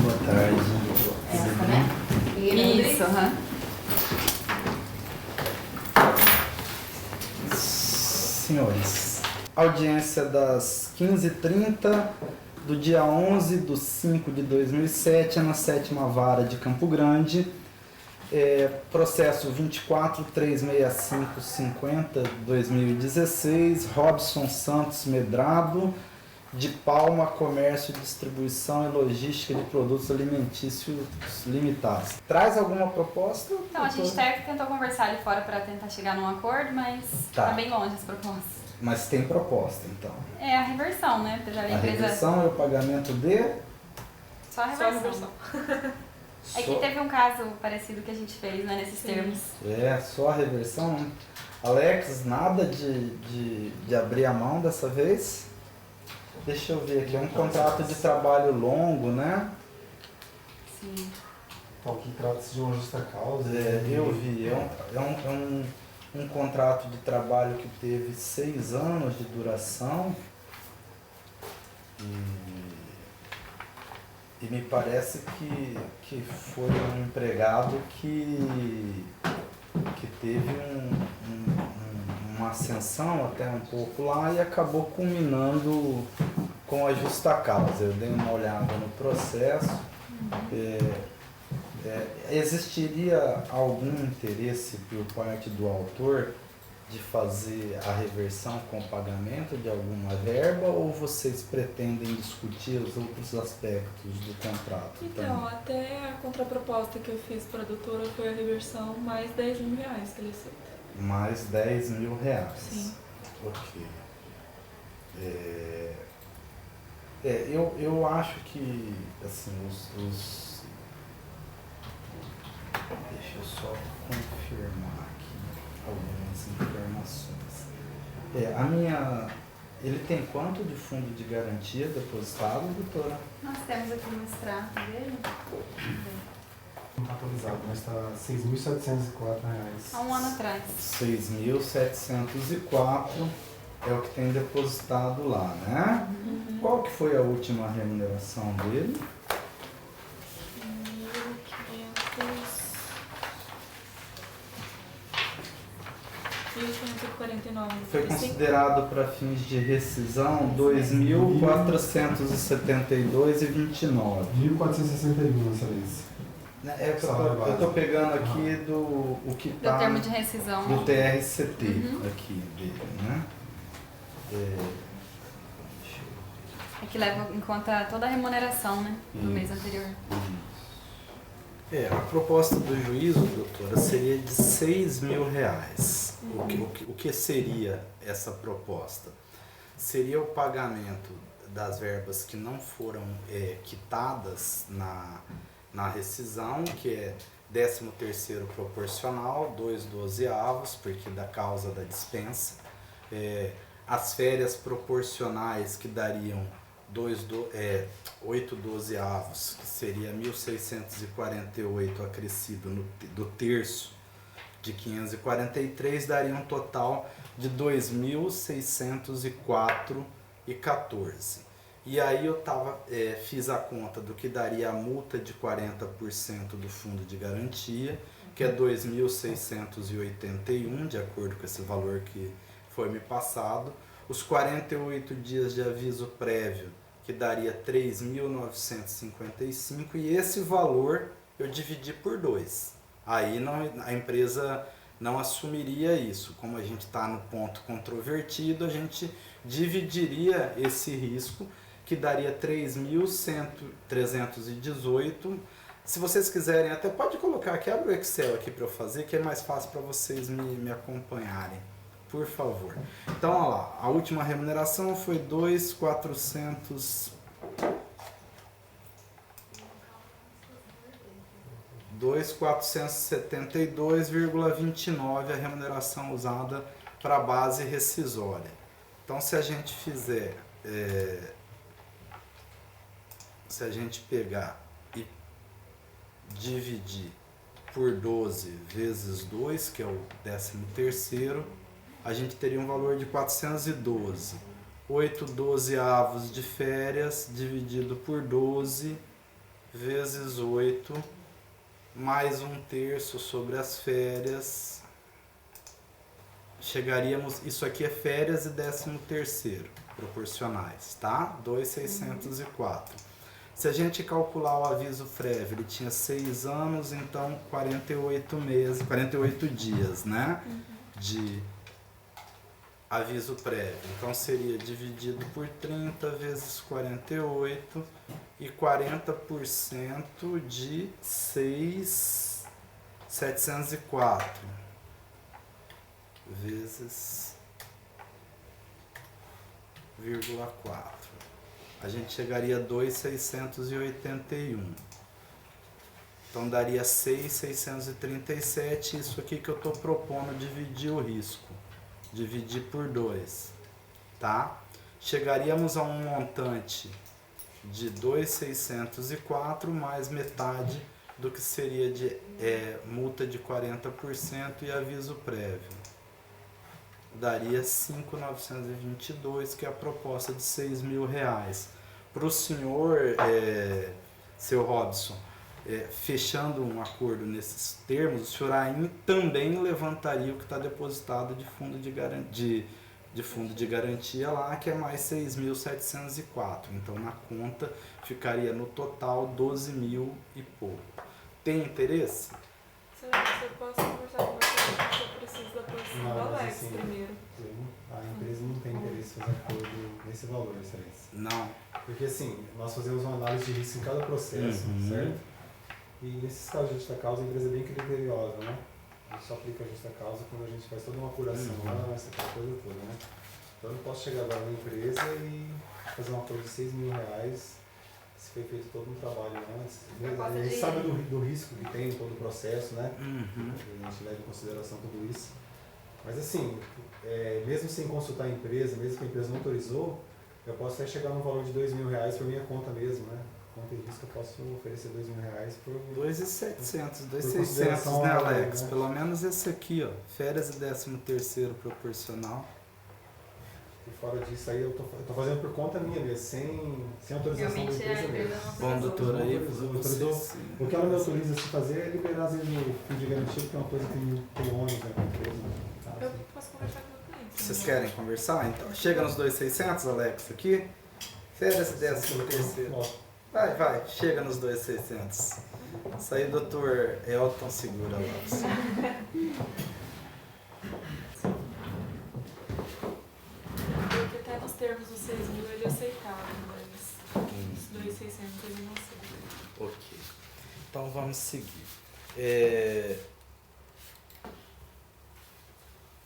Boa tarde. Essa, né? Isso, aham. Senhores, audiência das 15h30 do dia 11/5/2007 na 7ª Vara de Campo Grande. Processo 24.365.50/2016, Robson Santos Medrado, de Palma, Comércio, Distribuição e Logística de Produtos Alimentícios Limitados. Traz alguma proposta? Então, a gente até tentou conversar ali fora para tentar chegar num acordo, mas tá bem longe as propostas. Mas tem proposta, então. É a reversão, né? Apesar da A empresa... reversão é o pagamento de... Só a reversão. É que teve um caso parecido que a gente fez, né, nesses termos. Só a reversão. Alex, nada de abrir a mão dessa vez? Deixa eu ver aqui, é um contrato de trabalho longo, né? Sim. Então, aqui trata-se de uma justa causa. Eu vi, um contrato de trabalho que teve 6 anos de duração e me parece que foi um empregado que teve uma ascensão até um pouco lá e acabou culminando com a justa causa. Eu dei uma olhada no processo. Existiria algum interesse por parte do autor de fazer a reversão com pagamento de alguma verba ou vocês pretendem discutir os outros aspectos do contrato? Então, até a contraproposta que eu fiz para a doutora foi a reversão mais R$10 mil que ele aceita. Mais R$10 mil? Sim. Ok. Eu acho que, assim, deixa eu só confirmar aqui algumas informações. Ele tem quanto de fundo de garantia depositado, doutora? Nós temos aqui um extrato dele. Não está atualizado, mas está R$ 6.704. Há um ano atrás. 6.704 é o que tem depositado lá, né? Uhum. Qual que foi a última remuneração dele? 1.549. Foi considerado para fins de rescisão 2.472,29. 1.461, excelência. Eu estou pegando aqui do que Do está termo de rescisão. do TRCT aqui dele, né? É que leva em conta toda a remuneração, né? Do mês anterior. A proposta do juízo, doutora, seria de R$6 mil. O que seria essa proposta? Seria o pagamento das verbas que não foram quitadas na rescisão, que é 13º proporcional, 2/12, porque da causa da dispensa. As férias proporcionais, que dariam 8/12, que seria 1.648 acrescido do terço de 543, daria um total de 2.604,14. E aí eu fiz a conta do que daria a multa de 40% do fundo de garantia, que é 2.681, de acordo com esse valor que foi me passado, os 48 dias de aviso prévio, que daria 3.955, e esse valor eu dividi por 2. Aí a empresa não assumiria isso. Como a gente está no ponto controvertido, a gente dividiria esse risco, que daria 3.318. Se vocês quiserem, até pode colocar aqui, abre o Excel aqui para eu fazer, que é mais fácil para vocês me acompanharem, por favor. Então, olha lá, a última remuneração foi 2.472,29 a remuneração usada para a base rescisória. Então, se a gente fizer, se a gente pegar e dividir por 12 vezes 2, que é o 13º, a gente teria um valor de 412. 8/12 de férias dividido por 12 vezes 8, mais 1/3 sobre as férias. Chegaríamos, isso aqui é férias e 13º proporcionais, tá? 2.604. Se a gente calcular o aviso prévio, ele tinha 6 anos, então 48 meses, 48 dias, né? De aviso prévio. Então seria dividido por 30 vezes 48 e 40% de 6.704 vezes 0,4. A gente chegaria a 2.681. Então daria 6.637. Isso aqui que eu estou propondo dividir o risco. Dividir por 2. Tá? Chegaríamos a um montante de 2.604 mais metade do que seria de multa de 40% e aviso prévio. Daria 5.922, que é a proposta de R$6.000. Para o senhor, seu Robson, fechando um acordo nesses termos, o senhor ainda também levantaria o que está depositado de fundo de garantia lá, que é mais 6.704. Então na conta ficaria no total 12.000 e pouco. Tem interesse? Você pode conversar com você, eu preciso da posição do Alex assim, primeiro. A empresa não tem interesse em fazer acordo nesse valor, excelência. Não. Porque assim, nós fazemos uma análise de risco em cada processo, certo? E nesses casos de justa causa, a empresa é bem criteriosa, né? A gente só aplica a justa causa quando a gente faz toda uma apuração lá, essa coisa toda, né? Então eu não posso chegar agora na empresa e fazer um acordo de R$6.000, se foi feito todo um trabalho antes. A gente sabe do risco que tem em todo o processo, né? A gente leva em consideração tudo isso. Mas assim, mesmo sem consultar a empresa, mesmo que a empresa não autorizou, eu posso até chegar no valor de R$2.000 por minha conta mesmo, né? Conta de risco, eu posso oferecer R$2.000 por... 2.700, 2.600, né, Alex? Né? Pelo menos esse aqui, ó, férias e 13º proporcional. E fora disso aí, eu tô fazendo por conta minha mesmo, sem autorização da empresa mesmo. Bom, doutor, aí autorizou. O que ela me autoriza a se fazer é liberar, às vezes, o fundo de garantia, que é uma coisa que tem ônus, né, com a empresa. Tá? Eu posso conversar com o cliente. Vocês querem conversar? Então, chega nos 2.600, Alex, aqui. Férias e 13º. Vai, chega nos 2.600. Isso aí, doutor Elton, segura lá. Porque até nos termos dos 6.000 ele aceitava, mas os 2.600 ele não aceita. Ok. Então vamos seguir.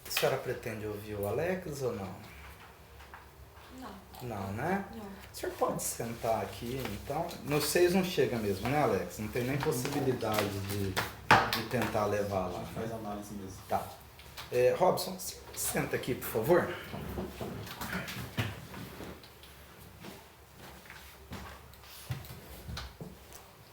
A senhora pretende ouvir o Alex ou não? Não. Não, né? Não. O senhor pode sentar aqui, então. No 6 não chega mesmo, né, Alex? Não tem nem possibilidade de tentar levar lá. Faz análise mesmo. Tá. Robson, senta aqui, por favor.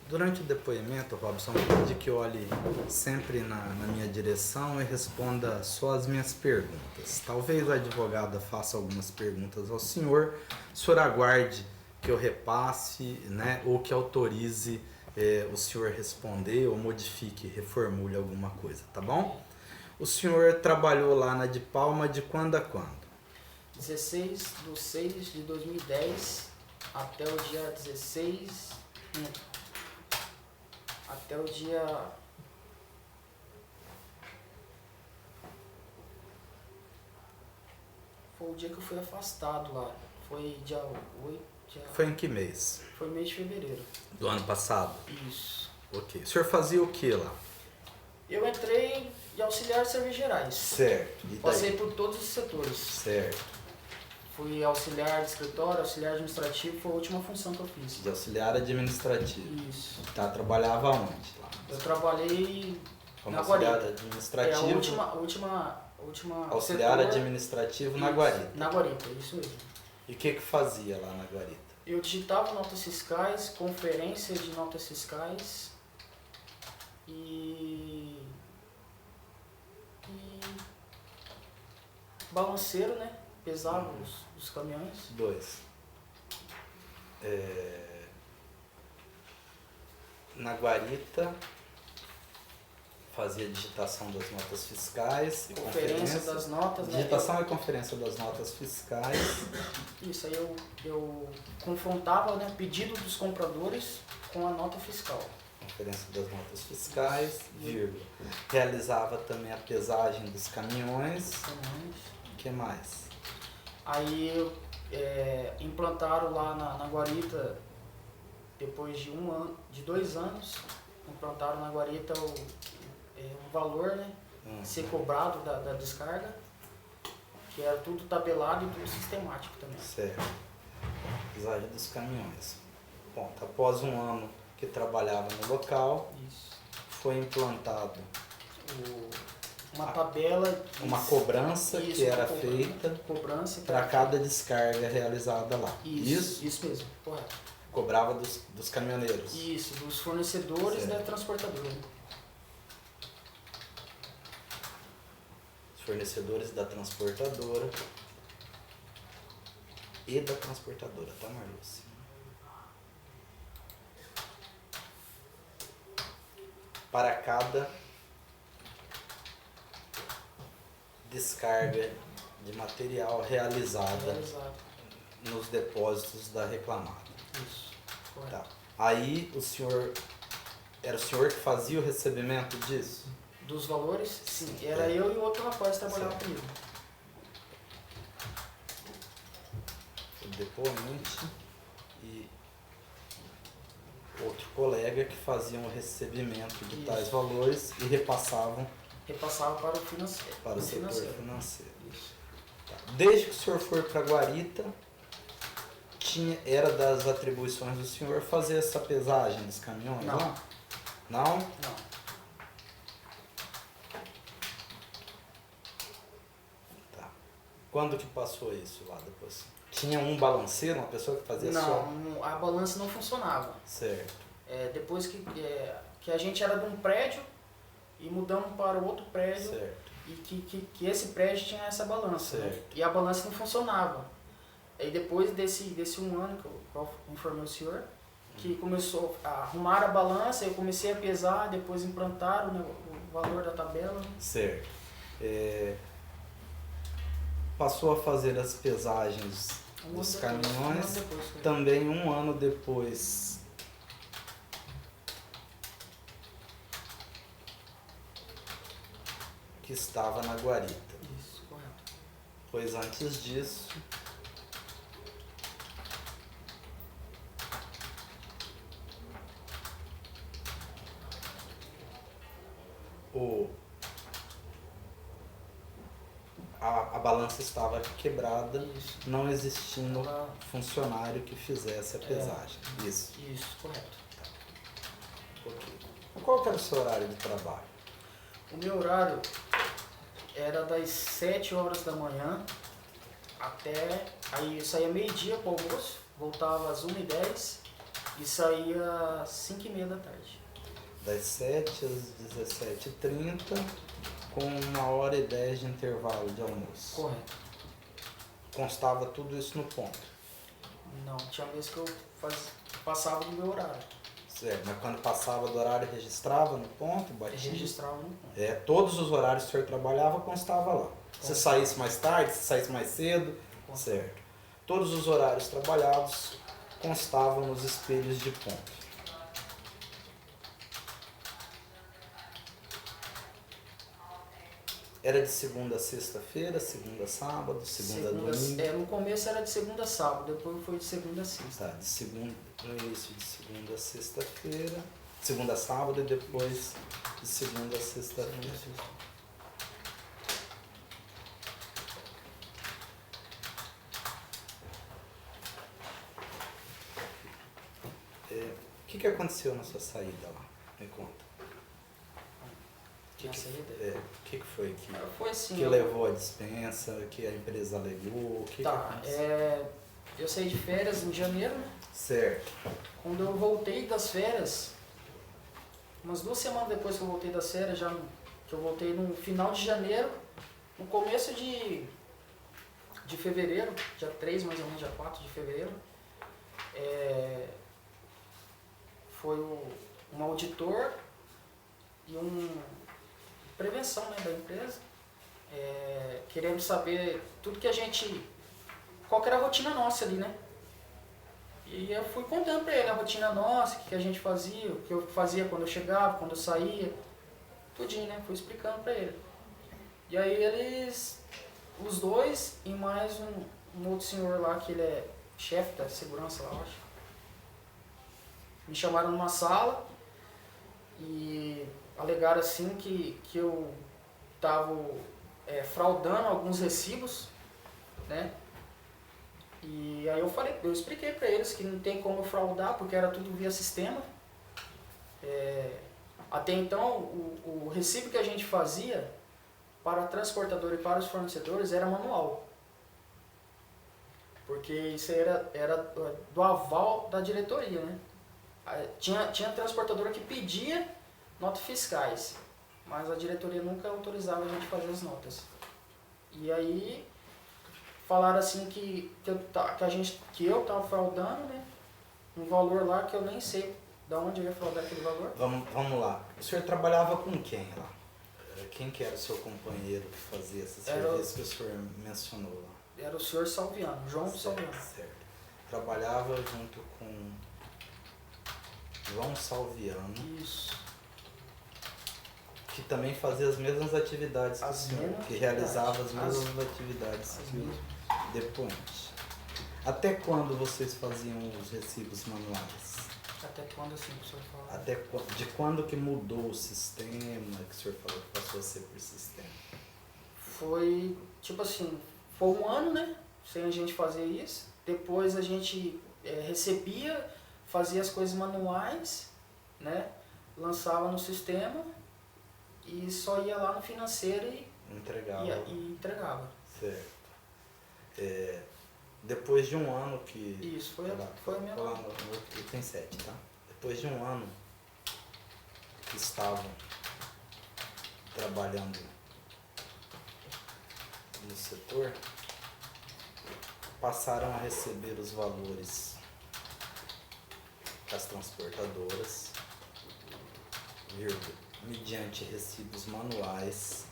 Durante o depoimento, Robson, eu pedi que olhe sempre na minha direção e responda só as minhas perguntas. Talvez a advogada faça algumas perguntas ao senhor, o senhor aguarde que eu repasse, né, ou que autorize o senhor responder ou modifique, reformule alguma coisa, tá bom? O senhor trabalhou lá na de Palma de quando a quando? 16/6/2010 até o dia 16... Até o dia... Foi o dia que eu fui afastado lá. Foi dia 8... Foi em que mês? Foi mês de fevereiro. Do ano passado? Isso. Ok. O senhor fazia o que lá? Eu entrei de auxiliar de serviços gerais. Certo. E daí? Passei por todos os setores. Certo. Fui auxiliar de escritório, auxiliar administrativo, foi a última função que eu fiz. De auxiliar administrativo. Isso. Tá, trabalhava onde lá? Eu trabalhei Como na auxiliar Guarita. administrativo. A última Auxiliar setor, administrativo na isso, Guarita. Na Guarita, isso mesmo. E o que fazia lá na Guarita? Eu digitava notas fiscais, conferência de notas fiscais e balanceiro, né? pesava os caminhões. 2. Na guarita, fazia digitação das notas fiscais e Conferência das notas, né? Digitação e conferência das notas fiscais. Isso, aí eu confrontava, né, pedido dos compradores com a nota fiscal. Conferência das notas fiscais, vírgula. Realizava também a pesagem dos caminhões. O que mais? Aí implantaram lá na guarita, depois de 2 anos, implantaram na guarita o valor, né, ser cobrado da descarga, que era tudo tabelado e tudo sistemático também. Certo. Pesagem dos caminhões. Bom, após um ano que trabalhava no local, Isso. foi implantado Uma tabela, uma cobrança isso, que era uma feita cobrança para cada descarga realizada lá. Isso mesmo, correto. Cobrava dos caminhoneiros. Isso, dos fornecedores da transportadora. Os fornecedores da transportadora e da transportadora, tá, Marluce? Para cada descarga de material realizada nos depósitos da reclamada. Isso, correto. Tá. Aí era o senhor que fazia o recebimento disso? Dos valores, sim. Era eu e o outro rapaz que trabalhava comigo. O depoente e outro colega que faziam o recebimento de tais valores e repassavam Repassava para o financeiro. para o setor financeiro. Isso. Tá. Desde que o senhor for para Guarita, era das atribuições do senhor fazer essa pesagem dos caminhões? Não. Não? Não. Tá. Quando que passou isso lá depois? Tinha um balanceiro, uma pessoa que fazia só? Não, a balança não funcionava. Certo. Depois que a gente era de um prédio e mudamos para o outro prédio, Certo. e que esse prédio tinha essa balança, né? Certo. E a balança não funcionava. Aí depois desse 1 ano que eu informei o senhor, que começou a arrumar a balança, eu comecei a pesar, depois implantaram, né, o valor da tabela. Certo. Passou a fazer as pesagens dos caminhões, também 1 ano depois. Que estava na guarita. Isso, correto. Pois antes disso, a balança estava quebrada, Isso. não existindo funcionário que fizesse a pesagem. Isso. Isso, correto. Ok. Qual que era o seu horário de trabalho? O meu horário era das 7 horas da manhã até... Aí eu saía meio-dia para o almoço, voltava às 1h10 e saía às 5h30 da tarde. Das 7 às 17h30, com 1h10 de intervalo de almoço. Correto. Constava tudo isso no ponto. Não, tinha vezes que eu passava do meu horário. Certo, mas quando passava do horário registrava no ponto, batia? Registrava no ponto. Todos os horários que o senhor trabalhava constava lá. Se saísse mais tarde, se saísse mais cedo, certo. Todos os horários trabalhados constavam nos espelhos de ponto. Era de segunda a sexta-feira, segunda a sábado, segunda a domingo? No começo era de segunda a sábado, depois foi de segunda a sexta. Tá, no início de segunda a sexta-feira, segunda a sábado e depois de segunda a sexta-feira. O que aconteceu na sua saída lá? Me conta. O que foi Foi assim, que levou a dispensa, que a empresa alegou? Eu saí de férias em janeiro, né? Certo. Quando eu voltei das férias, umas 2 semanas depois que eu voltei das férias, que eu voltei no final de janeiro, no começo de de fevereiro, dia 3 mais ou menos, dia 4 de fevereiro, foi um auditor e prevenção, né, da empresa, querendo saber tudo que qual que era a rotina nossa ali, né? E eu fui contando pra ele a rotina nossa, o que a gente fazia, o que eu fazia quando eu chegava, quando eu saía, tudinho, né? Fui explicando pra ele. E aí os dois e mais um outro senhor lá, que ele é chefe da segurança lá, eu acho, me chamaram numa sala e alegaram assim que eu estava fraudando alguns recibos, né? E aí eu expliquei para eles que não tem como fraudar, porque era tudo via sistema. Até então, o recibo que a gente fazia para a transportadora e para os fornecedores era manual. Porque isso era do aval da diretoria, né? Tinha transportadora que pedia notas fiscais, mas a diretoria nunca autorizava a gente fazer as notas. E aí falaram assim que eu estava fraudando, né? Um valor lá que eu nem sei de onde eu ia fraudar aquele valor. Vamos lá. O senhor trabalhava com quem lá? Quem que era o seu companheiro que fazia esses serviços que o senhor mencionou lá? Era o senhor Salviano, João Salviano. Certo. Trabalhava junto com João Salviano. Isso. Que também fazia as mesmas atividades que o senhor, que realizava as mesmas atividades que o depoente. Até quando vocês faziam os recibos manuais? Até quando assim o senhor fala? De quando que mudou o sistema, que o senhor falou que passou a ser por sistema? Foi, tipo assim, foi um ano, né? Sem a gente fazer isso. Depois a gente recebia, fazia as coisas manuais, né? Lançava no sistema e só ia lá no financeiro e entregava. Certo. Depois de um ano que... Isso, foi a minha... Lá no item 7, tá? Depois de um ano que estavam trabalhando no setor, passaram a receber os valores das transportadoras, mediante recibos manuais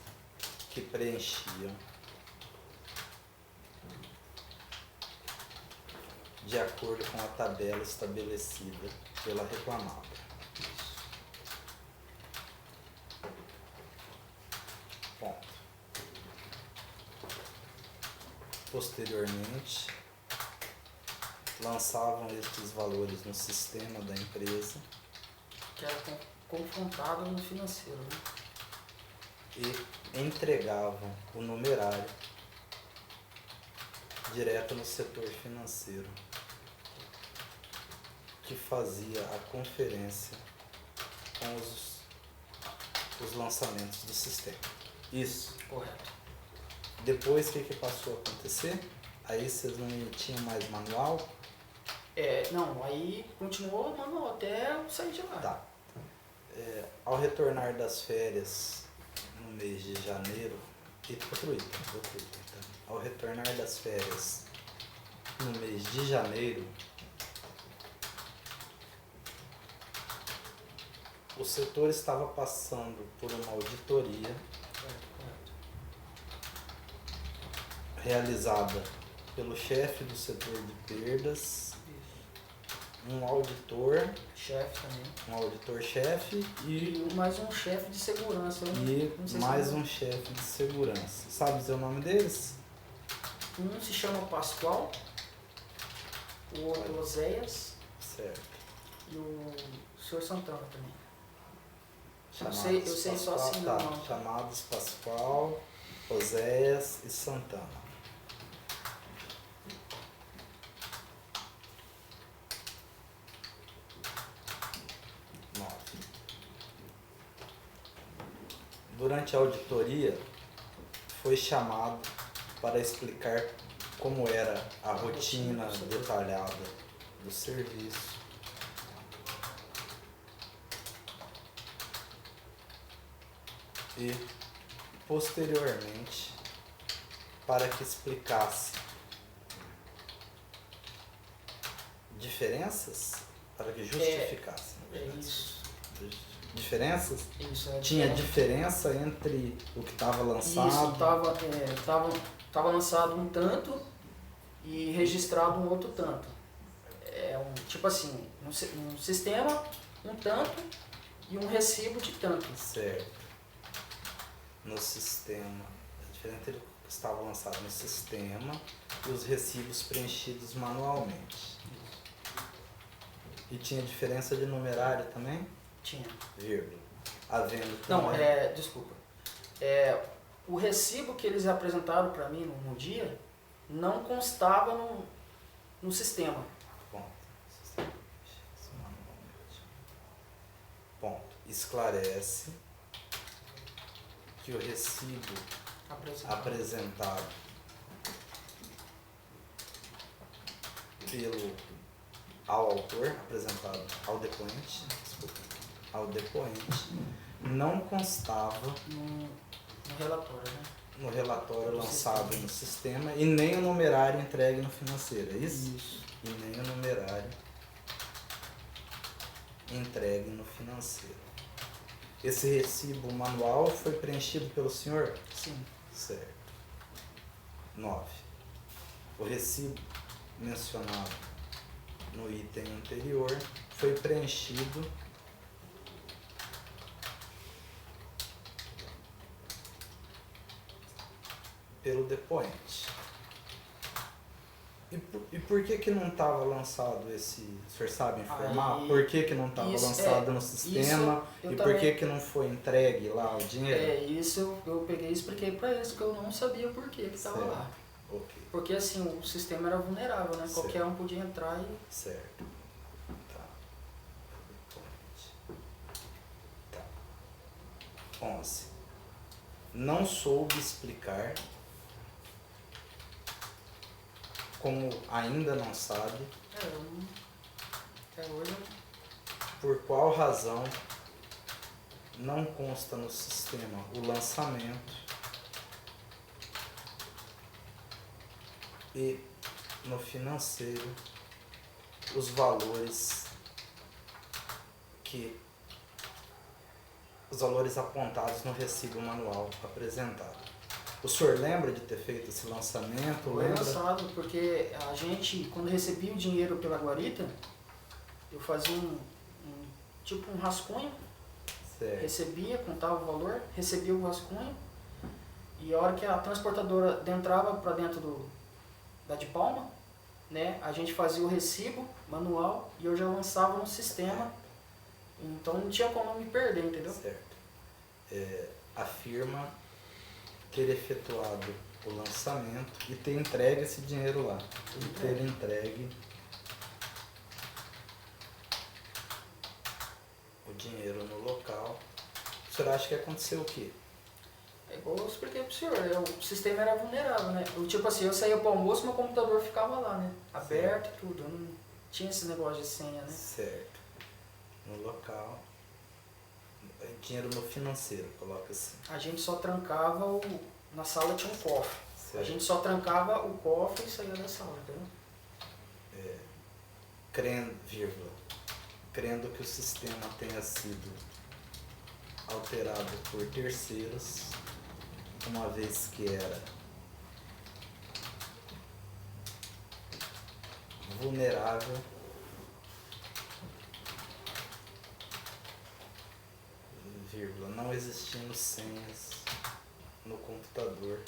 que preenchiam de acordo com a tabela estabelecida pela reclamada. Ponto. Posteriormente, lançavam estes valores no sistema da empresa Que era confrontado no financeiro, né? e entregavam o numerário direto no setor financeiro, que fazia a conferência com os lançamentos do sistema. Isso. Correto. Depois, o que passou a acontecer? Aí vocês não emitiam mais manual? Não, aí continuou manual até eu sair de lá. Tá. Ao retornar das férias no mês de janeiro, outro item, tá? Ao retornar das férias no mês de janeiro, o setor estava passando por uma auditoria realizada pelo chefe do setor de perdas, um auditor-chefe E mais um chefe de segurança. um chefe de segurança. Sabe dizer o nome deles? Um se chama Pascoal, o outro Oséias. Certo. E o senhor Santana também. Chamados eu sei só assim, tá, não. chamados Pascoal, Oséias e Santana. Durante a auditoria, foi chamado para explicar como era a rotina detalhada do serviço, e, posteriormente, para que explicasse diferenças para que justificasse. Isso. Diferenças? Isso, Tinha diferença entre o que estava lançado? Isso, tava lançado um tanto e registrado um outro tanto. Tipo assim, um sistema, um tanto e um recibo de tanto. Certo. No sistema, é diferente do que estava lançado no sistema e os recibos preenchidos manualmente. E tinha diferença de numerário também? Tinha. Vírgula. Havendo Não, também... desculpa. O recibo que eles apresentaram para mim no dia não constava no sistema. Ponto. Esclarece que o recibo apresentado ao autor, apresentado ao depoente, não constava no relatório, né? No relatório lançado no sistema e nem o numerário entregue no financeiro, é isso? Isso. E nem o numerário entregue no financeiro. Esse recibo manual foi preenchido pelo senhor? Sim. Certo. 9. O recibo mencionado no item anterior foi preenchido pelo depoente. E por que não estava lançado esse... O senhor sabe informar? Por que não estava lançado no sistema? E por que não foi entregue lá o dinheiro? Isso eu peguei e expliquei para eles, que eu não sabia por que estava lá. Okay. Porque assim, o sistema era vulnerável, né? Certo. Qualquer um podia entrar e... Certo. Tá. 11. Não soube explicar, como ainda não sabe, até hoje por qual razão não consta no sistema o lançamento e no financeiro os valores apontados no recibo manual apresentado. O senhor lembra de ter feito esse lançamento? Foi lançado, porque a gente, quando recebia o dinheiro pela guarita, eu fazia tipo um rascunho, certo. Recebia, contava o valor, recebia o rascunho, e a hora que a transportadora entrava para dentro da de Palma, né, a gente fazia o recibo manual e eu já lançava no sistema, então não tinha como me perder, entendeu? Certo. Afirma ter efetuado o lançamento e ter entregue esse dinheiro lá. E ter entregue o dinheiro no local. O senhor acha que aconteceu o quê? É igual eu expliquei pro senhor, o sistema era vulnerável, né? Tipo assim, eu saía pro almoço, meu computador ficava lá, né? Aberto e tudo, eu não tinha esse negócio de senha, né? Certo. No local. Dinheiro no financeiro, coloca assim. A gente só trancava na sala tinha um cofre. Certo. A gente só trancava o cofre e saía da sala, entendeu? Crendo que o sistema tenha sido alterado por terceiros, uma vez que era vulnerável não existindo senhas no computador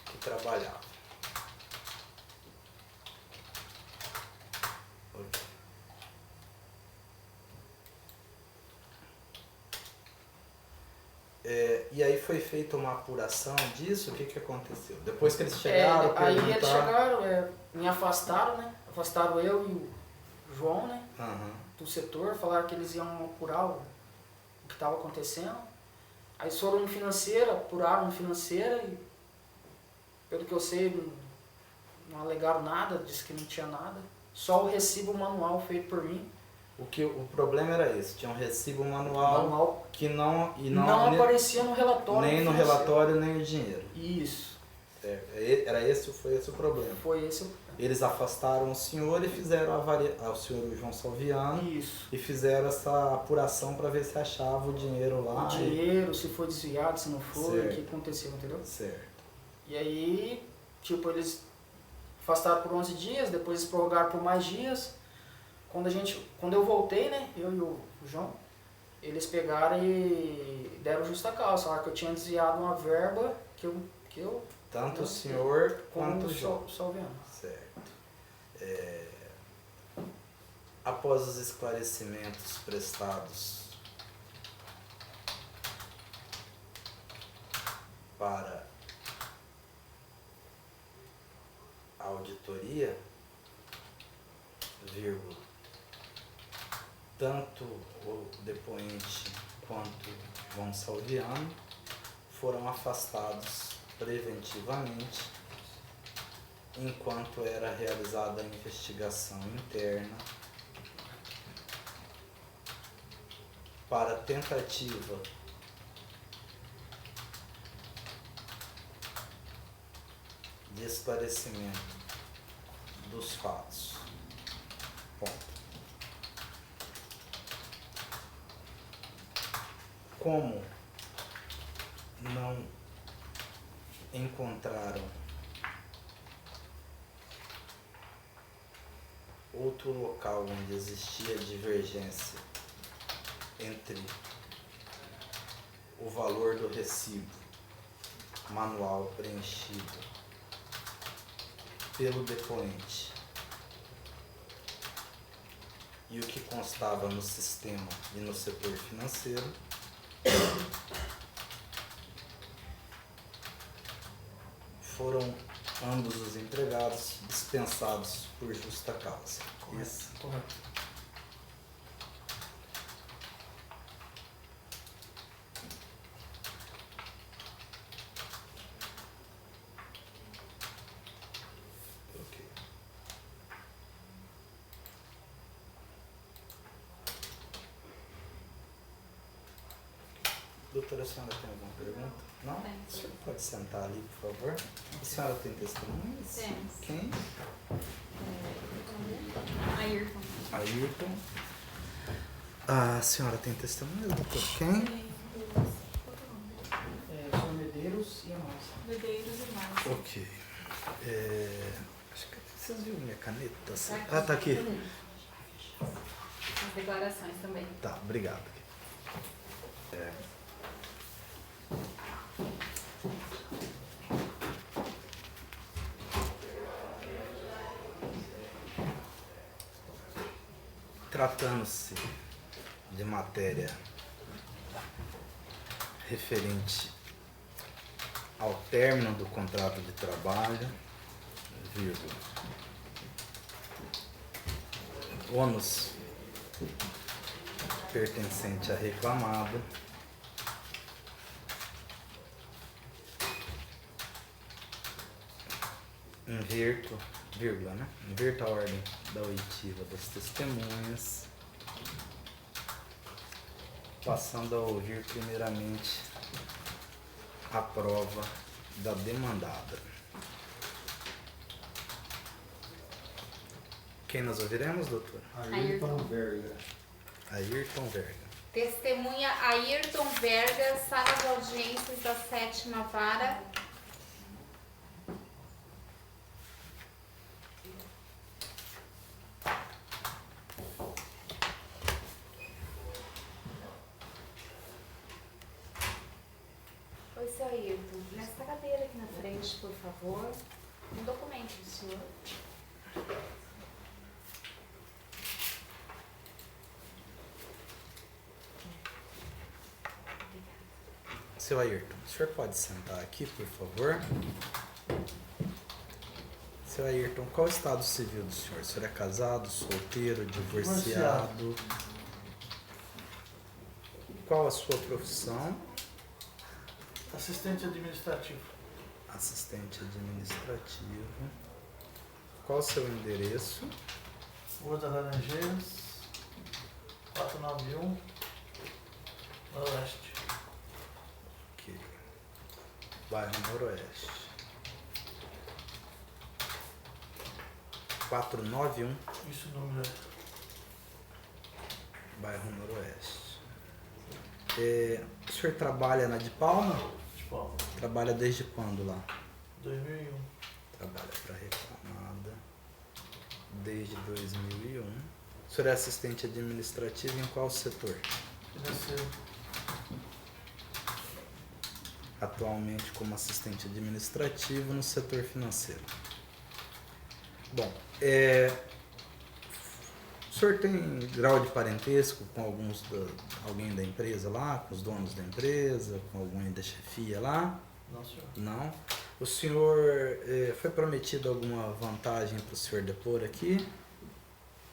que trabalhava. Okay. E aí foi feita uma apuração disso? O que aconteceu? Depois que eles chegaram, aí eles chegaram, me afastaram, né? Afastaram eu e o João, né? Uhum. Do setor, falaram que eles iam apurar o que estava acontecendo. Aí foram no financeiro, apuraram no financeiro e, pelo que eu sei, não alegaram nada, disse que não tinha nada. Só o recibo manual feito por mim. O problema era esse, tinha um recibo manual que não aparecia no relatório. Nem no relatório, nem o dinheiro. Isso. Foi esse o problema. Foi esse o problema. Eles afastaram o senhor e fizeram o senhor João Salviano, Isso. e fizeram essa apuração para ver se achava o dinheiro lá. O dinheiro, se foi desviado, se não foi, o que aconteceu, entendeu? Certo. E aí, tipo, eles afastaram por 11 dias, depois eles prorrogaram por mais dias. Quando eu voltei, né, eu e o João, eles pegaram e deram justa causa, falaram que eu tinha desviado uma verba que eu Tanto o senhor quanto o com João. Salviano. Certo. Após os esclarecimentos prestados para a auditoria, vírgula, tanto o depoente quanto João Salviano foram afastados preventivamente enquanto era realizada a investigação interna para tentativa de esclarecimento dos fatos. Ponto. Como não encontraram outro local onde existia divergência entre o valor do recibo manual preenchido pelo depoente e o que constava no sistema e no setor financeiro, foram ambos os empregados dispensados por justa causa. Isso. Correto. Ok. Doutora, a senhora tem alguma pergunta? Não? Tem. A senhora pode sentar ali, por favor. A senhora tem testemunhas? Temos. Quem? Ayrton. Ayrton. A senhora tem testemunhas, doutor? Quem? Tem duas. O senhor Medeiros e a Márcia. Medeiros e mais. Ok. Acho que vocês viram minha caneta? Tá aqui. Tá aqui. As declarações também. Tá, obrigado. Tratando-se de matéria referente ao término do contrato de trabalho, vírgula, ônus pertencente a reclamado, inverto, vírgula, né? Inverto a ordem da oitiva das testemunhas, passando a ouvir primeiramente a prova da demandada. Quem nós ouviremos, doutor? Ayrton Verga. Ayrton Verga. Testemunha Ayrton Verga, sala de audiências da 7ª Vara. Oi, seu Ayrton. Nessa cadeira aqui na frente, por favor. Um documento do senhor. Seu Ayrton, o senhor pode sentar aqui, por favor? Seu Ayrton, qual o estado civil do senhor? O senhor é casado, solteiro, divorciado? Qual a sua profissão? Assistente administrativo. Assistente administrativo. Qual o seu endereço? Rua das Laranjeiras, 491, Noroeste. Ok. Bairro Noroeste. 491, Isso o número bairro Noroeste. O senhor trabalha na de Palma? de Palma. Trabalha desde quando lá? 2001. Trabalha para reclamada desde 2001. O senhor é assistente administrativo em qual setor? Financeiro. Atualmente como assistente administrativo no setor financeiro. Bom, o senhor tem grau de parentesco com alguém da empresa lá, com os donos da empresa, com alguém da chefia lá? Não, senhor. Não. O senhor foi prometido alguma vantagem para o senhor depor aqui?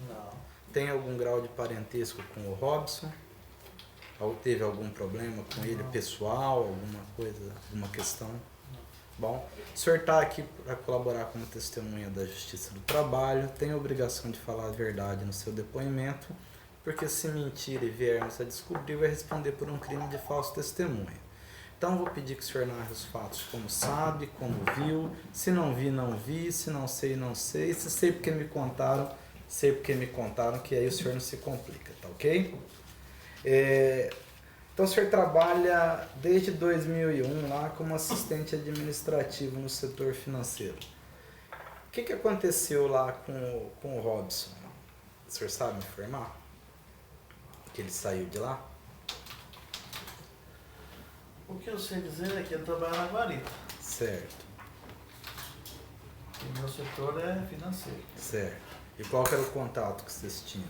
Não. Tem algum grau de parentesco com o Robson? Ou teve algum problema com ele Não. pessoal, alguma coisa, alguma questão? Bom, o senhor está aqui para colaborar como testemunha da Justiça do Trabalho, tem a obrigação de falar a verdade no seu depoimento, porque se mentir e viermos a descobrir, vai responder por um crime de falso testemunho. Então, vou pedir que o senhor narre os fatos como sabe, como viu, se não vi, não vi, se não sei, não sei, se sei porque me contaram, sei porque me contaram, que aí o senhor não se complica, tá ok? Então, o senhor trabalha desde 2001 lá como assistente administrativo no setor financeiro. O que aconteceu lá com o Robson? O senhor sabe me informar? Que ele saiu de lá? O que eu sei dizer é que ele trabalha na guarita. Certo, E meu setor é financeiro. certo. E qual que era o contato que vocês tinham?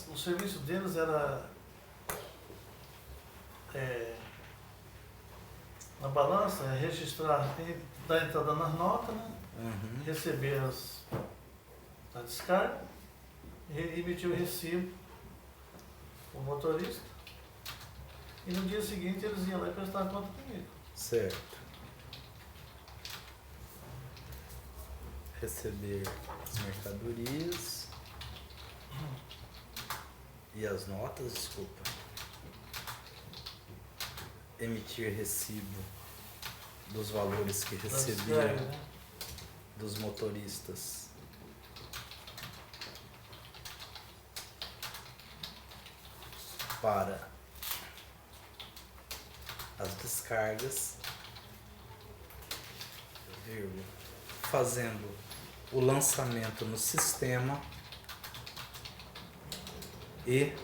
O serviço deles era na balança, registrar, dar entrada nas notas, né? Uhum. Receber a descarga e emitir o recibo o motorista. E no dia seguinte eles iam lá e prestavam conta comigo. Certo. Receber as mercadorias e as notas, desculpa. Emitir recibo dos valores que Das recebiam descargas, né? dos motoristas. Para as descargas, vírgula, fazendo o lançamento no sistema e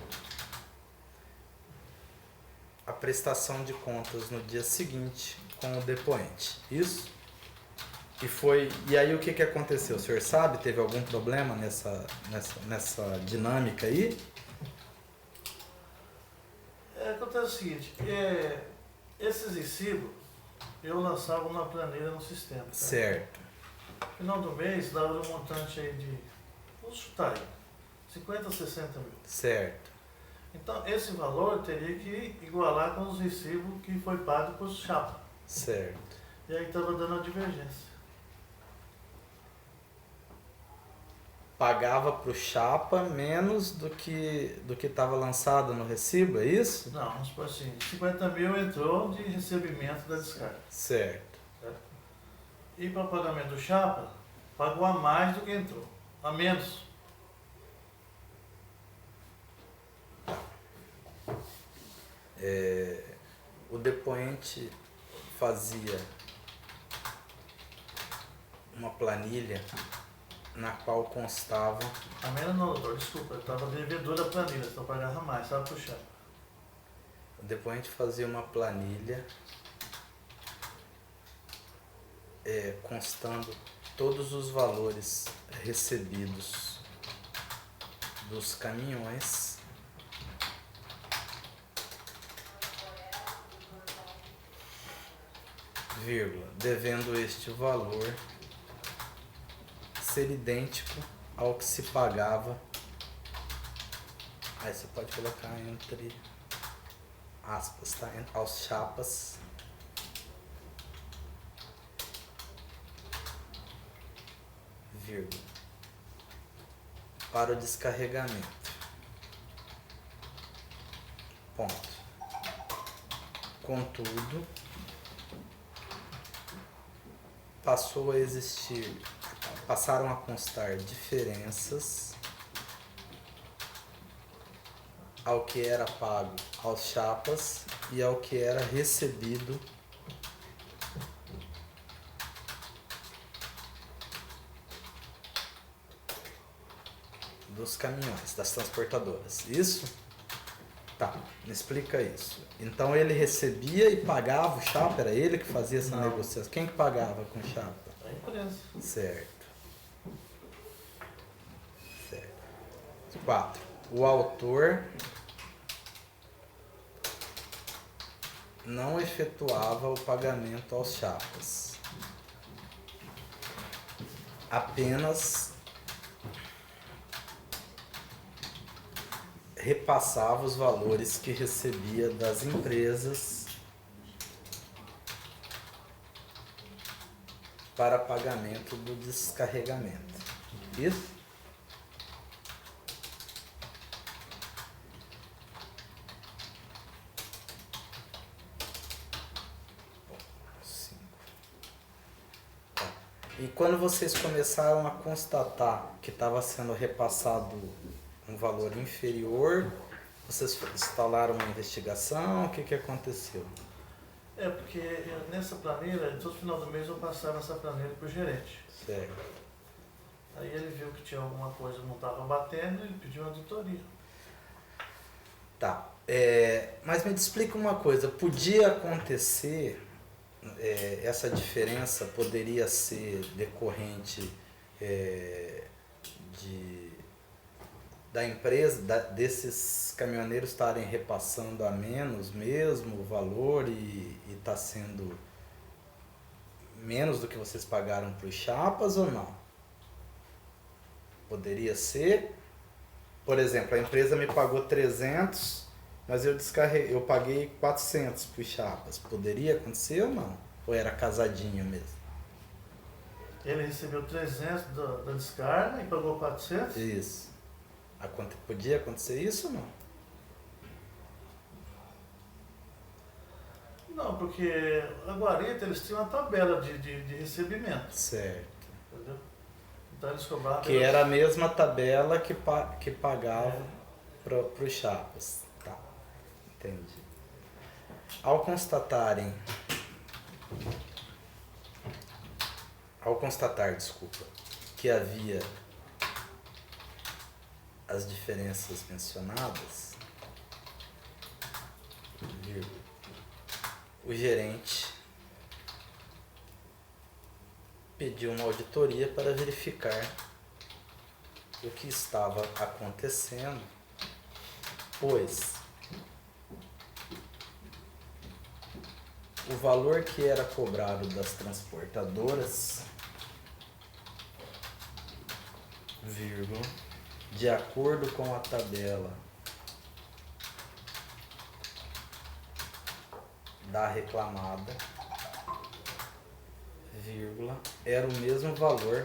a prestação de contas no dia seguinte com o depoente. Isso? E aí o que aconteceu? O senhor sabe? Teve algum problema nessa dinâmica aí? Acontece o seguinte, esses recibos eu lançava uma planilha no sistema. Tá? Certo. No final do mês dava um montante aí de, vamos chutar aí, 50 a 60 mil. Certo. Então esse valor teria que igualar com os recibos que foi pago por chapa. Certo. E aí estava dando a divergência. Pagava para o chapa menos do que estava lançado no recibo, é isso? Não, vamos supor assim, 50 mil entrou de recebimento da descarga. Certo. E para pagamento do chapa, pagou a mais do que entrou, a menos. O depoente fazia uma planilha na qual constava. A menos não, doutor, desculpa, eu estava devedor da planilha, só pagava mais, estava pro chapa. O depoente fazia uma planilha constando todos os valores recebidos dos caminhões vírgula, devendo este valor ser idêntico ao que se pagava. Aí você pode colocar entre aspas, tá? Aos chapas vírgula, para o descarregamento. Ponto. Contudo, passou a existir, passaram a constar diferenças ao que era pago aos chapas e ao que era recebido dos caminhões, das transportadoras. Isso? Tá, me explica isso. Então ele recebia e pagava o chapa, era ele que fazia essa Não. negociação. Quem que pagava com o chapa? A empresa. Certo. Certo. 4. O autor não efetuava o pagamento aos chapas. Apenas repassava os valores que recebia das empresas para pagamento do descarregamento. Isso? Cinco. Tá. E quando vocês começaram a constatar que estava sendo repassado um valor inferior, vocês instalaram uma investigação? O que aconteceu? É porque nessa planilha, todo final do mês eu passava essa planilha para o gerente. Certo. Aí ele viu que tinha alguma coisa que não estava batendo e ele pediu uma auditoria. Tá. Mas me explica uma coisa, podia acontecer, essa diferença poderia ser decorrente da empresa, desses caminhoneiros estarem repassando a menos mesmo o valor e está sendo menos do que vocês pagaram para os chapas ou não? Poderia ser, por exemplo, a empresa me pagou 300, mas eu paguei 400 para os chapas. Poderia acontecer ou não? Ou era casadinho mesmo? Ele recebeu 300 da descarga e pagou 400? Isso. Podia acontecer isso ou não? Não, porque a guarita eles tinham uma tabela de recebimento, Certo. entendeu? Então eles cobravam... Que era a mesma tabela que pagava para os chapas. Tá, entendi. Ao constatar, que havia as diferenças mencionadas, o gerente pediu uma auditoria para verificar o que estava acontecendo, pois o valor que era cobrado das transportadoras, de acordo com a tabela da reclamada, era o mesmo valor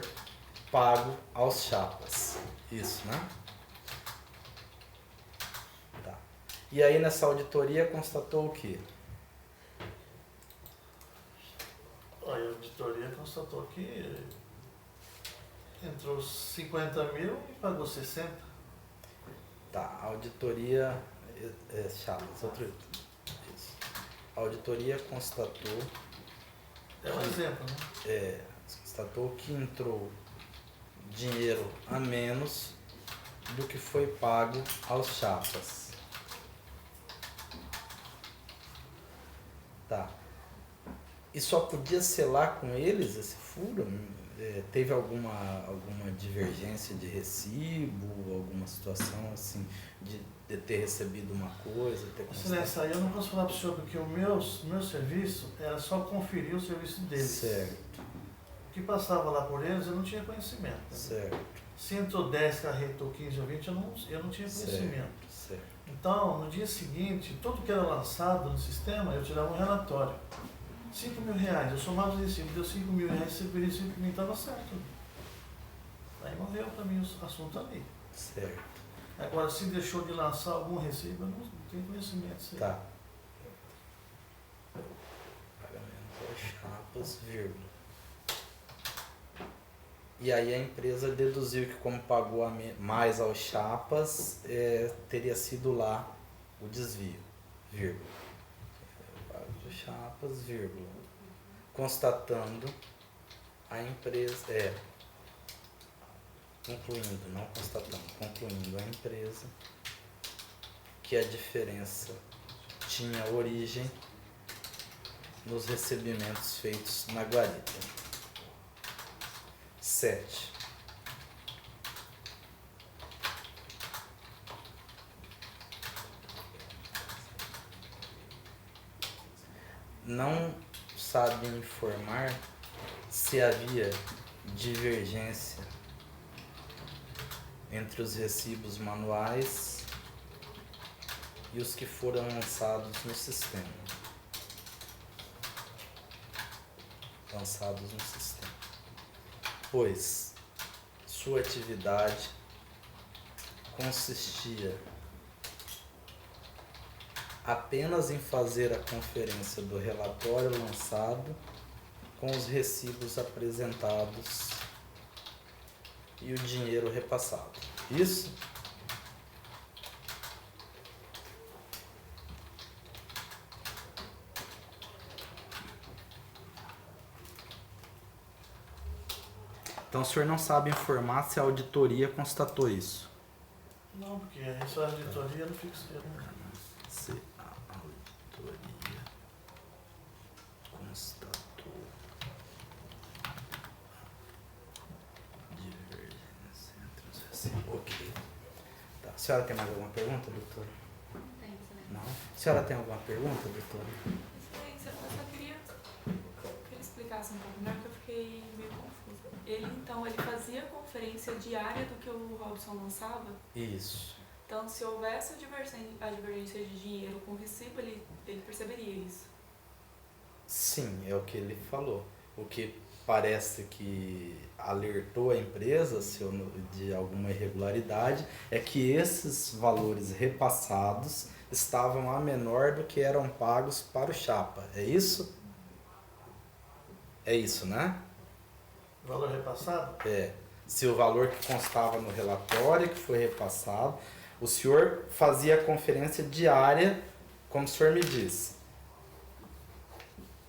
pago aos chapas. Isso, né? Tá. E aí nessa auditoria constatou o quê? A auditoria constatou que entrou 50 mil e pagou 60. Tá, a auditoria chapas, isso. A auditoria constatou É um exemplo, né? constatou que entrou dinheiro a menos do que foi pago aos chapas. Tá. E só podia selar com eles esse furo? Teve alguma divergência de recibo, alguma situação assim, de ter recebido uma coisa, ter Excelência, aí eu não posso falar para o senhor porque o meu serviço era só conferir o serviço deles. Certo. O que passava lá por eles eu não tinha conhecimento. Né? Certo. Se entrou 10 carretas ou 15 ou 20, eu não tinha conhecimento. Certo. Então, no dia seguinte, tudo que era lançado no sistema, eu tirava um relatório. 5 mil reais, eu somava os recibos, deu 5 mil reais, recebi o recibo que mim estava certo. Aí morreu para mim o assunto ali. Certo. Agora, se deixou de lançar algum recibo, eu não tenho conhecimento disso aí. Tá. Pagamento aos chapas, E aí a empresa deduziu que como pagou mais aos chapas, teria sido lá o desvio, vírgula. Pago aos chapas, vírgula. Constatando a empresa, concluindo, não constatando, concluindo a empresa que a diferença tinha origem nos recebimentos feitos na guarita. 7. Não sabe informar se havia divergência entre os recibos manuais e os que foram lançados no sistema. Pois sua atividade consistia apenas em fazer a conferência do relatório lançado com os recibos apresentados e o dinheiro repassado. Isso? Então o senhor não sabe informar se a auditoria constatou isso? Não, porque essa auditoria não fica esperando. Se a auditoria constatou divergência entre os recibos. Ok. Tá. A senhora tem mais alguma pergunta, doutora? Não? A senhora tem alguma pergunta, doutora? Excelência, eu só queria que ele explicasse um pouco melhor, que eu fiquei meio confusa. Ele, então, ele fazia conferência diária do que o Robson lançava? Isso. Então, se houvesse a divergência de dinheiro com recibo, ele perceberia isso? Sim, é o que ele falou. O que parece que alertou a empresa de alguma irregularidade é que esses valores repassados estavam a menor do que eram pagos para o chapa. É isso? É isso, né? Valor repassado? Se o valor que constava no relatório que foi repassado, o senhor fazia a conferência diária, como o senhor me disse.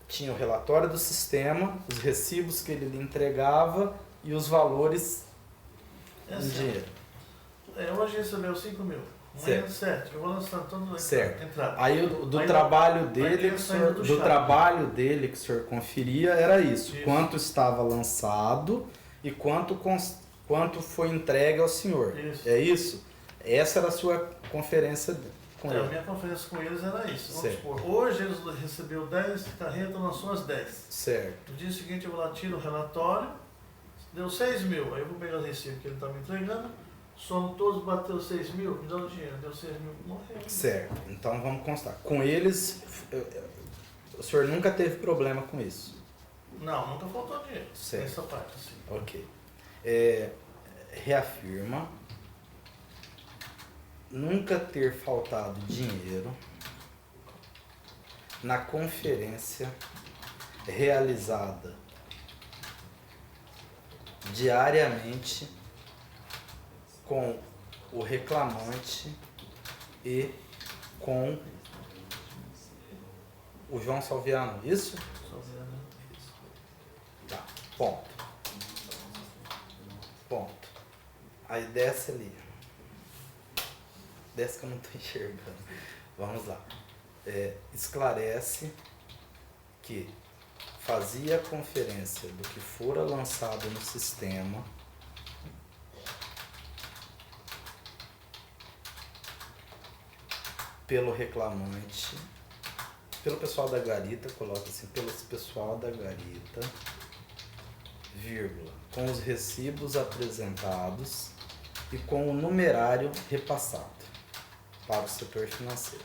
Tinha o relatório do sistema, os recibos que ele lhe entregava e os valores em dinheiro. Hoje recebeu 5 mil, amanhã 7. Eu vou lançando todo Certo. entrada. Aí do trabalho dele, do que o senhor conferia era isso. Isso. Quanto estava lançado e quanto foi entregue ao senhor. Isso. É isso? Essa era a sua conferência com A ele. minha conferência com eles era isso. Vamos Certo. supor, hoje eles recebeu 10 carretas, lançou as 10. Certo. No dia seguinte eu vou lá, tiro o relatório, deu 6 mil. Aí eu vou pegar o recibo que ele está me entregando, somo todos, bateu 6 mil, me dá o dinheiro, deu 6 mil, morreu. Certo. Então vamos constar. Com eles, o senhor nunca teve problema com isso? Não, nunca faltou dinheiro. Certo. Nessa parte, assim. Ok. Reafirma nunca ter faltado dinheiro na conferência realizada diariamente com o reclamante e com o João Salviano, isso? Só vendo. Tá, ponto. Aí desce ali. Desce que eu não estou enxergando. Vamos lá. Esclarece que fazia a conferência do que fora lançado no sistema pelo reclamante, pelo pessoal da garita, coloca assim, pelo pessoal da garita, vírgula, com os recibos apresentados e com o numerário repassado para o setor financeiro.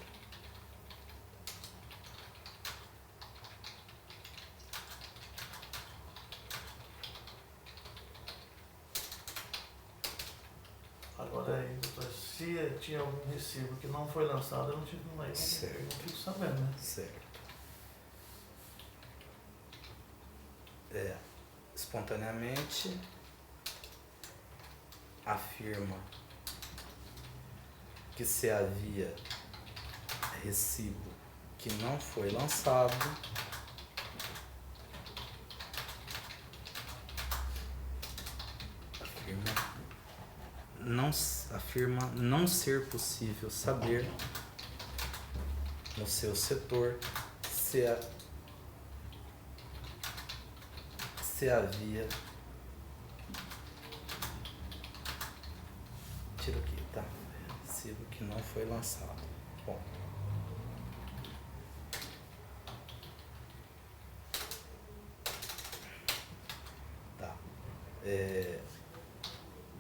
Agora aí, doutor, se tinha algum recibo que não foi lançado, eu não tive mais. Certo. Não fico sabendo, né? Certo. Espontaneamente afirma que se havia recibo que não foi lançado, afirma não ser possível saber no seu setor se havia, tira aqui, tá? Recibo que não foi lançado. Bom, tá.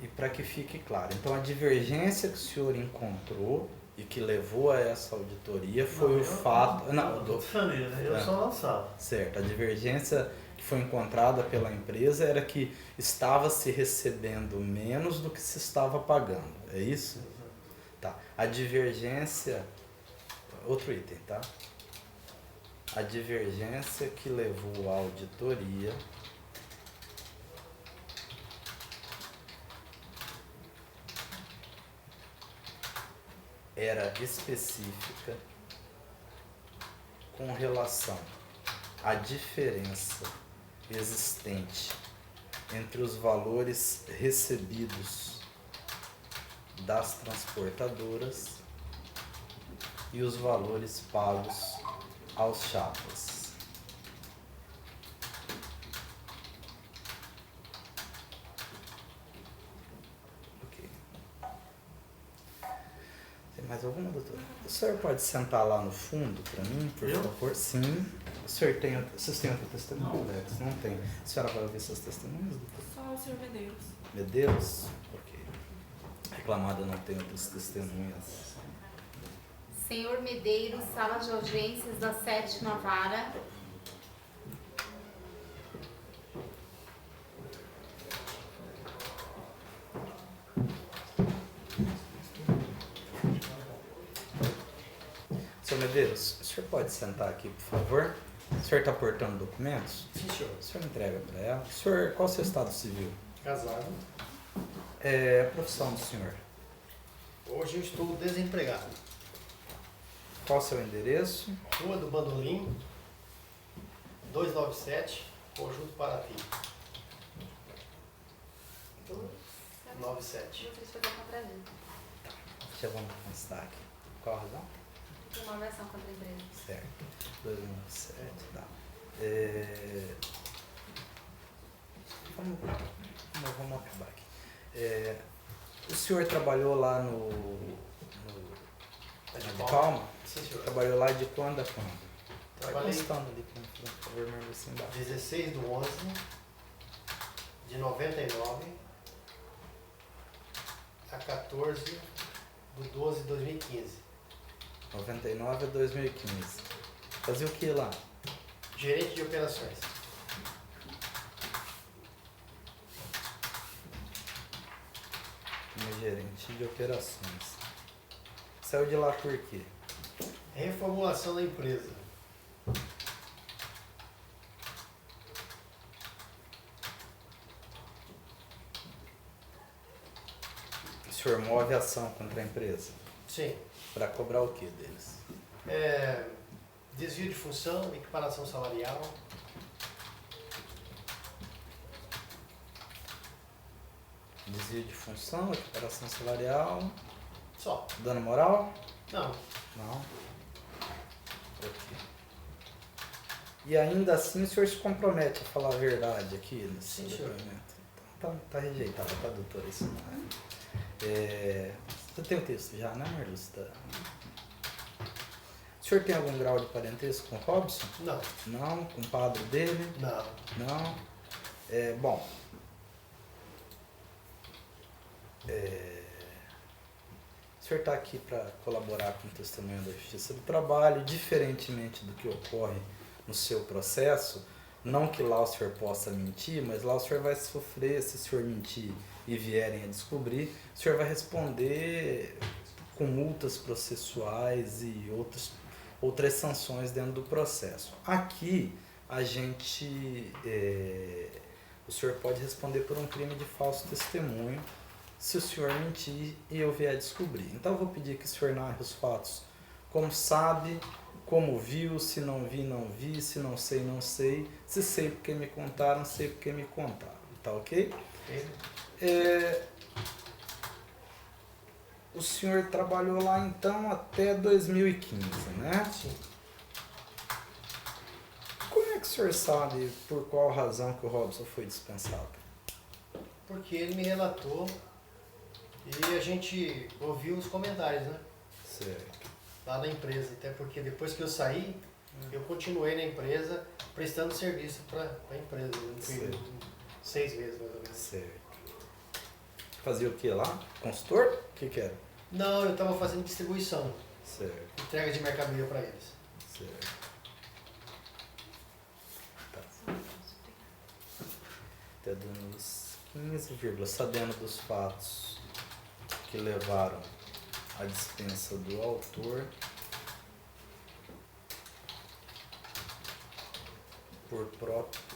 E para que fique claro, então a divergência que o senhor encontrou e que levou a essa auditoria foi fato. Eu falei, né? Eu só lançava. Certo, a divergência que foi encontrada pela empresa era que estava se recebendo menos do que se estava pagando, é isso? Tá. A divergência, outro item, tá? A divergência que levou à auditoria era específica com relação à diferença existente entre os valores recebidos das transportadoras e os valores pagos aos chapas. Ok. Tem mais alguma, doutora? O senhor pode sentar lá no fundo para mim, por favor? Sim. O senhor tem, vocês têm outro testemunho, Alex? Não tem. A senhora vai ouvir seus testemunhos, doutor? Só o senhor Medeiros. Medeiros? Ok. A reclamada não tem outros testemunhas. Senhor Medeiros, sala de audiências da 7ª Vara. Senhor Medeiros, o senhor pode sentar aqui, por favor? O senhor está portando documentos? Sim, senhor. O senhor entrega para ela. O senhor, qual o seu estado civil? Casado. A profissão do senhor? Hoje eu estou desempregado. Qual o seu endereço? Rua do Bandolim, 297, Conjunto Paraty. 97. Já vamos constar aqui. Qual a razão? Tem uma versão contra a empresa. Certo. 297, tá. Vamos acabar aqui. O senhor trabalhou lá no de Palma? Sim, senhor. Trabalhou lá de quando a quando? Vai Trabalhei constando ali, por favor, meu assim embaixo. 16/11 de 99 a 14/12 de 2015. 99 a 2015. Fazia o que lá? Gerente de operações. Como gerente de operações. Saiu de lá por quê? Reformulação da empresa. O senhor move ação contra a empresa? Sim. Para cobrar o que deles? Desvio de função, equiparação salarial. Desvio de função, equiparação salarial, Só. dano moral? Não. Não. Ok. E ainda assim o senhor se compromete a falar a verdade aqui nesse Sim, senhor. depoimento? Então, tá rejeitado, tá, doutora? Isso não é. Você tem o texto já, né, Marluce? O senhor tem algum grau de parentesco com o Robson? Não. Não? Com o padre dele? Não. Não? Bom. O senhor está aqui para colaborar com o testemunho da Justiça do Trabalho, diferentemente do que ocorre no seu processo, não que lá o senhor possa mentir, mas lá o senhor vai sofrer, se o senhor mentir e vierem a descobrir, o senhor vai responder com multas processuais e outras sanções dentro do processo. Aqui, o senhor pode responder por um crime de falso testemunho, se o senhor mentir e eu vier descobrir. Então eu vou pedir que o senhor narre os fatos como sabe, como viu, se não vi, não vi, se não sei, não sei, se sei porque me contaram, sei porque me contaram. Tá ok? O senhor trabalhou lá então até 2015, né? Sim. Como é que o senhor sabe por qual razão que o Robson foi dispensado? Porque ele me relatou e a gente ouviu os comentários, né? Certo. Lá na empresa. Até porque depois que eu saí, eu continuei na empresa prestando serviço para a empresa. Um período de 6 meses mais ou menos. Certo. Fazia o que lá? Consultor? O que era? Não, eu estava fazendo distribuição, Certo, entrega de mercadoria para eles. certo. Tá. Até 2015, sabendo dos fatos que levaram à dispensa do autor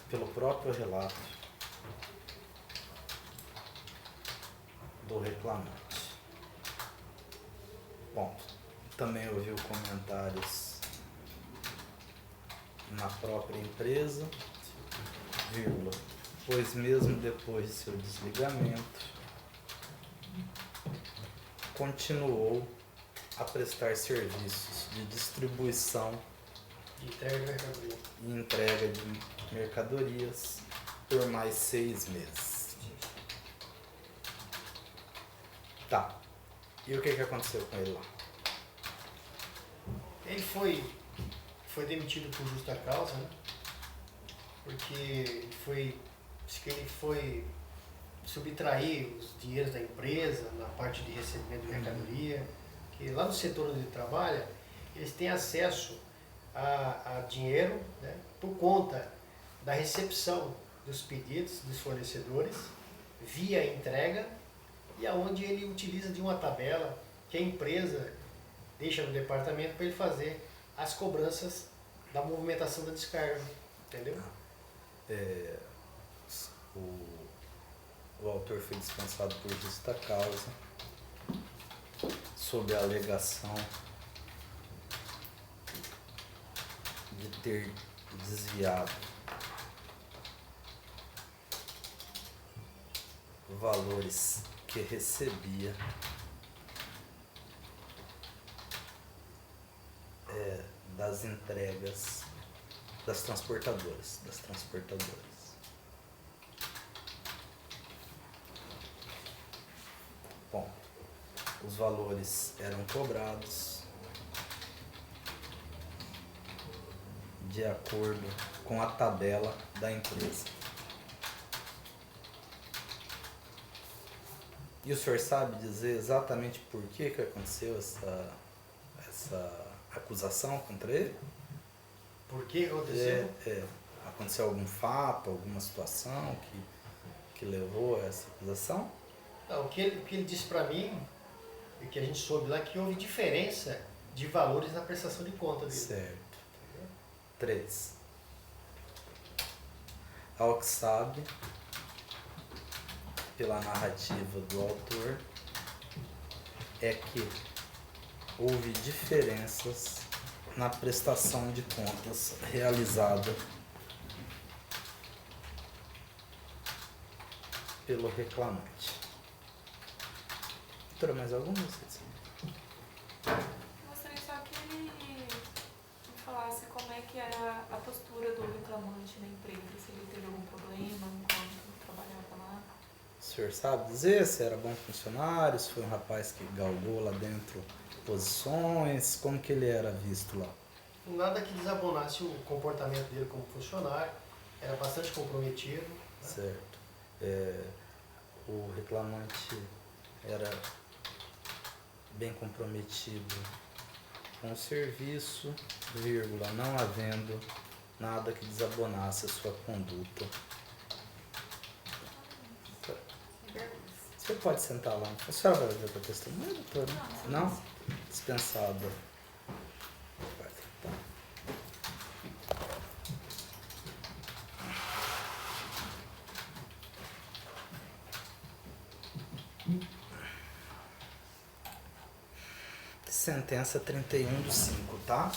pelo próprio relato do reclamante. Ponto. Também ouviu comentários na própria empresa, vírgula, pois mesmo depois de seu desligamento, continuou a prestar serviços de distribuição De entrega de mercadoria. e entrega de mercadorias por mais 6 meses. Tá. E o que aconteceu com ele lá? Ele foi demitido por justa causa, né? Porque ele foi subtrair os dinheiros da empresa na parte de recebimento de mercadoria, que lá no setor onde ele trabalha, eles têm acesso a dinheiro, né, por conta da recepção dos pedidos dos fornecedores, via entrega, e aonde ele utiliza de uma tabela que a empresa deixa no departamento para ele fazer as cobranças da movimentação da descarga, entendeu? O autor foi dispensado por justa causa, sob a alegação de ter desviado valores que recebia das entregas das transportadoras. Bom, os valores eram cobrados de acordo com a tabela da empresa. E o senhor sabe dizer exatamente por que aconteceu essa acusação contra ele? Por que aconteceu? Aconteceu algum fato, alguma situação que levou a essa acusação? Não, o que ele disse para mim, e que a gente soube lá, que houve diferença de valores na prestação de conta dele. Certo. 3. Ao que sabe, pela narrativa do autor, é que houve diferenças na prestação de contas realizada pelo reclamante. Doutora, mais alguma? Gostaria só que ele me falasse como é que era a postura do reclamante na empresa, se ele teve algum problema enquanto trabalhava lá. O senhor sabe dizer se era bom funcionário, se foi um rapaz que galgou lá dentro posições, como que ele era visto lá? Nada que desabonasse o comportamento dele como funcionário, era bastante comprometido. Né? Certo. O reclamante era bem comprometido com o serviço, vírgula, não havendo nada que desabonasse a sua conduta. Você pode sentar lá. A senhora vai ver para testemunha, doutora? Não? Dispensada. Vai sentar. sentença 31/5, tá?